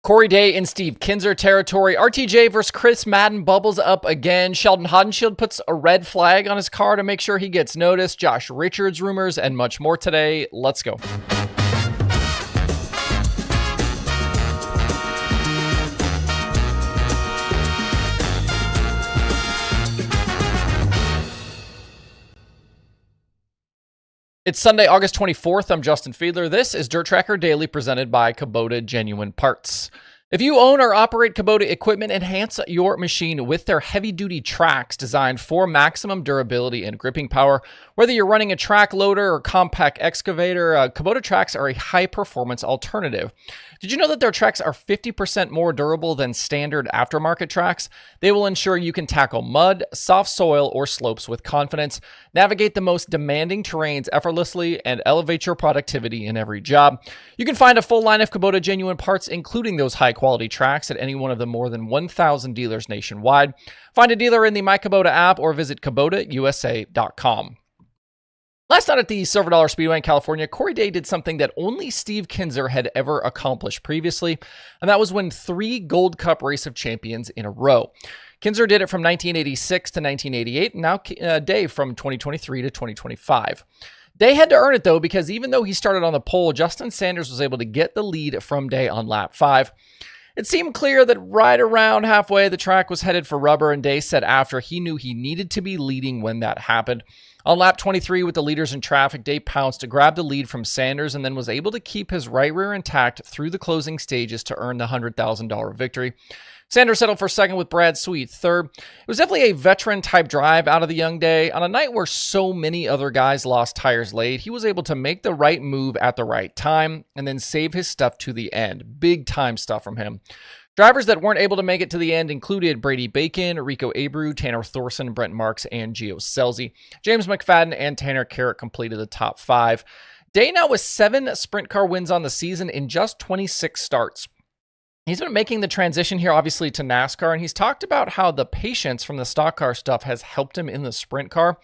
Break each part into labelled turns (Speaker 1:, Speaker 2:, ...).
Speaker 1: Corey Day in Steve Kinser territory. RTJ versus Chris Madden bubbles up again. Sheldon Haudenschild puts a red flag on his car to make sure he gets noticed. Josh Richards rumors and much more today. Let's go. It's Sunday, August 24th. I'm Justin Fiedler. This is DIRTRACKR Daily presented by Kubota Genuine Parts. If you own or operate Kubota equipment, enhance your machine with their heavy-duty tracks designed for maximum durability and gripping power. Whether you're running a track loader or compact excavator, Kubota tracks are a high-performance alternative. Did you know that their tracks are 50% more durable than standard aftermarket tracks? They will ensure you can tackle mud, soft soil, or slopes with confidence, navigate the most demanding terrains effortlessly, and elevate your productivity in every job. You can find a full line of Kubota Genuine Parts, including those high-quality tracks, at any one of the more than 1,000 dealers nationwide. Find a dealer in the My Kubota app or visit KubotaUSA.com. Last night at the Silver Dollar Speedway in California, Corey Day did something that only Steve Kinser had ever accomplished previously, and that was win 3 Gold Cup Race of Champions in a row. Kinser did it from 1986 to 1988, and now Day from 2023 to 2025. Day had to earn it, though, because even though he started on the pole, Justin Sanders was able to get the lead from Day on lap 5. It seemed clear that right around halfway, the track was headed for rubber, and Day said after he knew he needed to be leading when that happened. On lap 23, with the leaders in traffic, Day pounced to grab the lead from Sanders and then was able to keep his right rear intact through the closing stages to earn the $100,000 victory. Sanders settled for second with Brad Sweet third. It was definitely a veteran-type drive out of the young Day. On a night where so many other guys lost tires late, he was able to make the right move at the right time and then save his stuff to the end. Big-time stuff from him. Drivers that weren't able to make it to the end included Brady Bacon, Rico Abreu, Tanner Thorson, Brent Marks, and Gio Scelzi. James McFadden and Tanner Carrick completed the top 5. Day now with 7 sprint car wins on the season in just 26 starts. He's been making the transition here, obviously, to NASCAR, and he's talked about how the patience from the stock car stuff has helped him in the sprint car.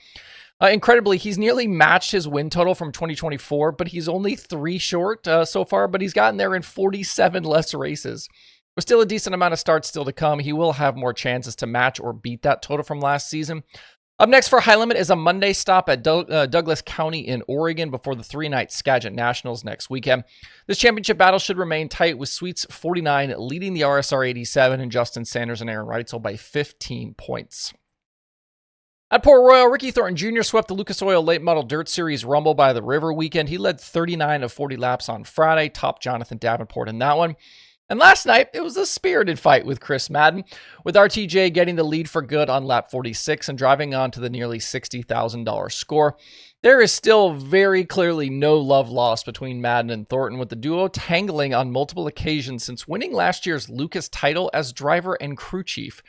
Speaker 1: Incredibly, he's nearly matched his win total from 2024, but he's only 3 short so far, but he's gotten there in 47 less races. With still a decent amount of starts still to come, he will have more chances to match or beat that total from last season. Up next for High Limit is a Monday stop at Douglas County in Oregon before the 3-night Skagit Nationals next weekend. This championship battle should remain tight, with Sweets 49 leading the RSR 87 and Justin Sanders and Aaron Reitzel by 15 points. At Port Royal, Ricky Thornton Jr. swept the Lucas Oil Late Model Dirt Series Rumble by the River weekend. He led 39 of 40 laps on Friday, topped Jonathan Davenport in that one. And last night, it was a spirited fight with Chris Madden, with RTJ getting the lead for good on lap 46 and driving on to the nearly $60,000 score. There is still very clearly no love lost between Madden and Thornton, with the duo tangling on multiple occasions since winning last year's Lucas title as driver and crew chief.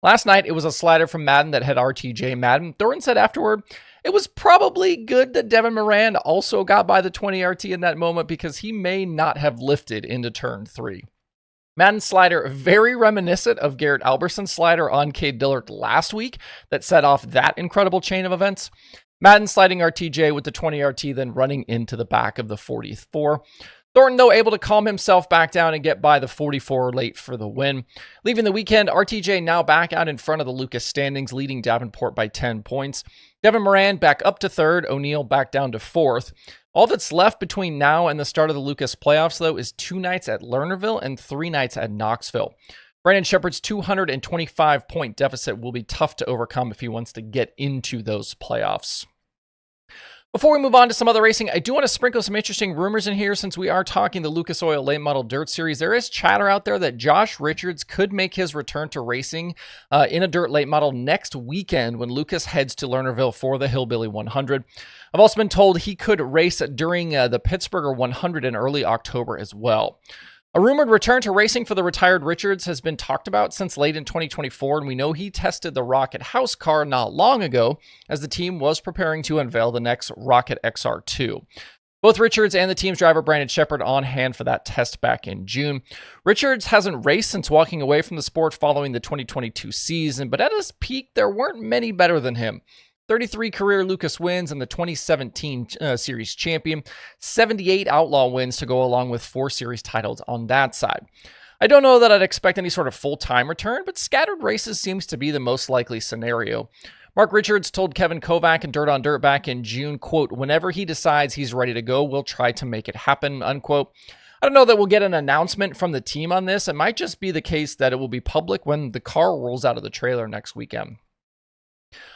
Speaker 1: Last night, it was a slider from Madden that had RTJ Madden. Thornton said afterward, it was probably good that Devin Moran also got by the 20 RT in that moment because he may not have lifted into turn 3. Madden's slider very reminiscent of Garrett Alberson's slider on Cade Dillard last week that set off that incredible chain of events. Madden sliding RTJ with the 20 RT, then running into the back of the 44. Thornton, though, able to calm himself back down and get by the 44 late for the win. Leaving the weekend, RTJ now back out in front of the Lucas standings, leading Davenport by 10 points. Devin Moran back up to 3rd, O'Neill back down to 4th. All that's left between now and the start of the Lucas playoffs, though, is 2 nights at Lernerville and 3 nights at Knoxville. Brandon Shepard's 225-point deficit will be tough to overcome if he wants to get into those playoffs. Before we move on to some other racing, I do want to sprinkle some interesting rumors in here since we are talking the Lucas Oil Late Model Dirt Series. There is chatter out there that Josh Richards could make his return to racing in a dirt late model next weekend when Lucas heads to Lernerville for the Hillbilly 100. I've also been told he could race during the Pittsburgher 100 in early October as well. A rumored return to racing for the retired Richards has been talked about since late in 2024, and we know he tested the Rocket House car not long ago as the team was preparing to unveil the next Rocket XR2. Both Richards and the team's driver Brandon Shepard on hand for that test back in June. Richards hasn't raced since walking away from the sport following the 2022 season, but at his peak, there weren't many better than him. 33 career Lucas wins and the 2017 series champion, 78 Outlaw wins to go along with 4 series titles on that side. I don't know that I'd expect any sort of full-time return, but scattered races seems to be the most likely scenario. Mark Richards told Kevin Kovac in Dirt on Dirt back in June, quote, "Whenever he decides he's ready to go, we'll try to make it happen," unquote. I don't know that we'll get an announcement from the team on this. It might just be the case that it will be public when the car rolls out of the trailer next weekend.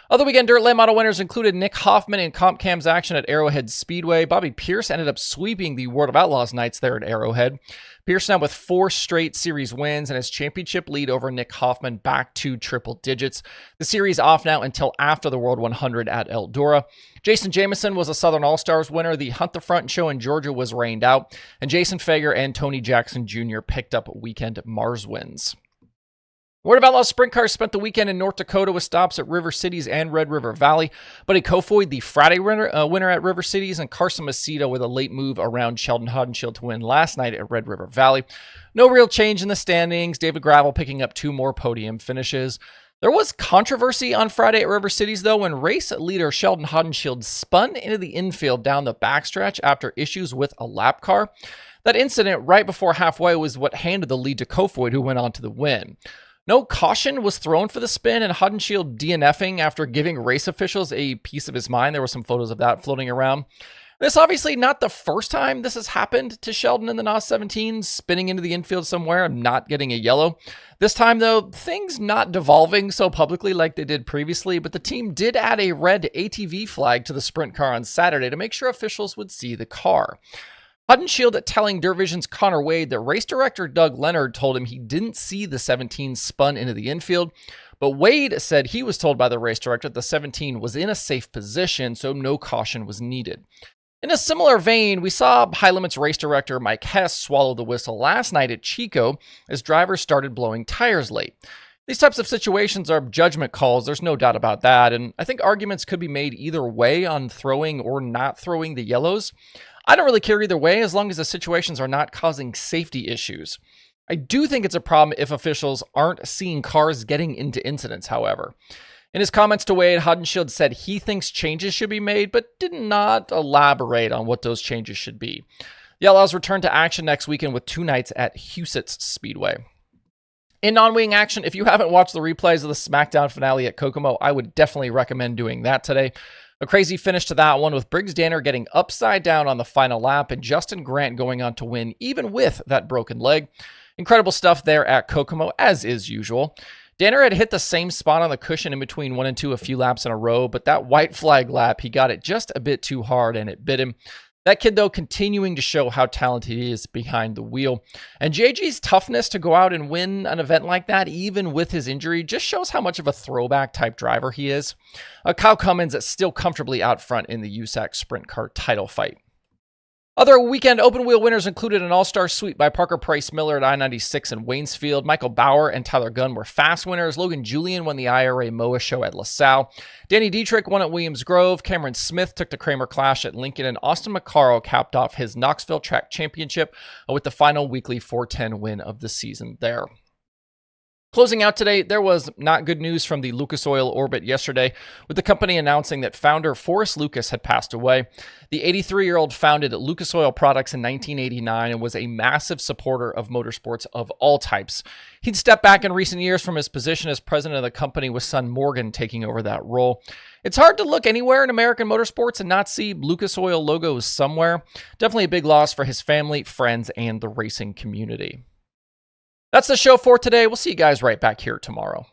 Speaker 1: Other weekend Dirt Late Model winners included Nick Hoffman in Comp Cam's action at Arrowhead Speedway. Bobby Pierce ended up sweeping the World of Outlaws nights there at Arrowhead. Pierce now with 4 straight series wins and his championship lead over Nick Hoffman back to triple digits. The series off now until after the World 100 at Eldora. Jason Jamison was a Southern All-Stars winner. The Hunt the Front show in Georgia was rained out, and Jason Fager and Tony Jackson Jr. picked up weekend Mars wins. World of Outlaws Sprint Cars spent the weekend in North Dakota with stops at River Cities and Red River Valley. Buddy Kofoid, the Friday winner at River Cities, and Carson Macedo with a late move around Sheldon Haudenschild to win last night at Red River Valley. No real change in the standings. David Gravel picking up 2 more podium finishes. There was controversy on Friday at River Cities, though, when race leader Sheldon Haudenschild spun into the infield down the backstretch after issues with a lap car. That incident right before halfway was what handed the lead to Kofoid, who went on to the win. No caution was thrown for the spin, and Haudenschild DNFing after giving race officials a piece of his mind. There were some photos of that floating around. This obviously not the first time this has happened to Sheldon in the NOS 17, spinning into the infield somewhere and not getting a yellow. This time, though, things not devolving so publicly like they did previously, but the team did add a red ATV flag to the sprint car on Saturday to make sure officials would see the car. Haudenschild telling Dirt Vision's Connor Wade that race director Doug Leonard told him he didn't see the 17 spun into the infield, but Wade said he was told by the race director that the 17 was in a safe position, so no caution was needed. In a similar vein, we saw High Limits race director Mike Hess swallow the whistle last night at Chico as drivers started blowing tires late. These types of situations are judgment calls, there's no doubt about that, and I think arguments could be made either way on throwing or not throwing the yellows. I don't really care either way as long as the situations are not causing safety issues. I do think it's a problem if officials aren't seeing cars getting into incidents, however. In his comments to Wade, Haudenschild said he thinks changes should be made, but did not elaborate on what those changes should be. The Outlaws return to action next weekend with 2 nights at Huset's Speedway. In non-wing action, if you haven't watched the replays of the Smackdown finale at Kokomo, I would definitely recommend doing that today. A crazy finish to that one with Briggs Danner getting upside down on the final lap and Justin Grant going on to win even with that broken leg. Incredible stuff there at Kokomo, as is usual. Danner had hit the same spot on the cushion in between 1 and 2 a few laps in a row, but that white flag lap, he got it just a bit too hard and it bit him. That kid, though, continuing to show how talented he is behind the wheel. And JG's toughness to go out and win an event like that, even with his injury, just shows how much of a throwback type driver he is. Kyle Cummins is still comfortably out front in the USAC Sprint Car title fight. Other weekend open wheel winners included an all-star sweep by Parker Price Miller at I-96 in Waynesfield. Michael Bauer and Tyler Gunn were fast winners. Logan Julian won the IRA MOA show at LaSalle. Danny Dietrich won at Williams Grove. Cameron Smith took the Kramer Clash at Lincoln. And Austin McCarroll capped off his Knoxville Track Championship with the final weekly 410 win of the season there. Closing out today, there was not good news from the Lucas Oil orbit yesterday, with the company announcing that founder Forrest Lucas had passed away. The 83-year-old founded Lucas Oil Products in 1989 and was a massive supporter of motorsports of all types. He'd stepped back in recent years from his position as president of the company, with son Morgan taking over that role. It's hard to look anywhere in American motorsports and not see Lucas Oil logos somewhere. Definitely a big loss for his family, friends, and the racing community. That's the show for today. We'll see you guys right back here tomorrow.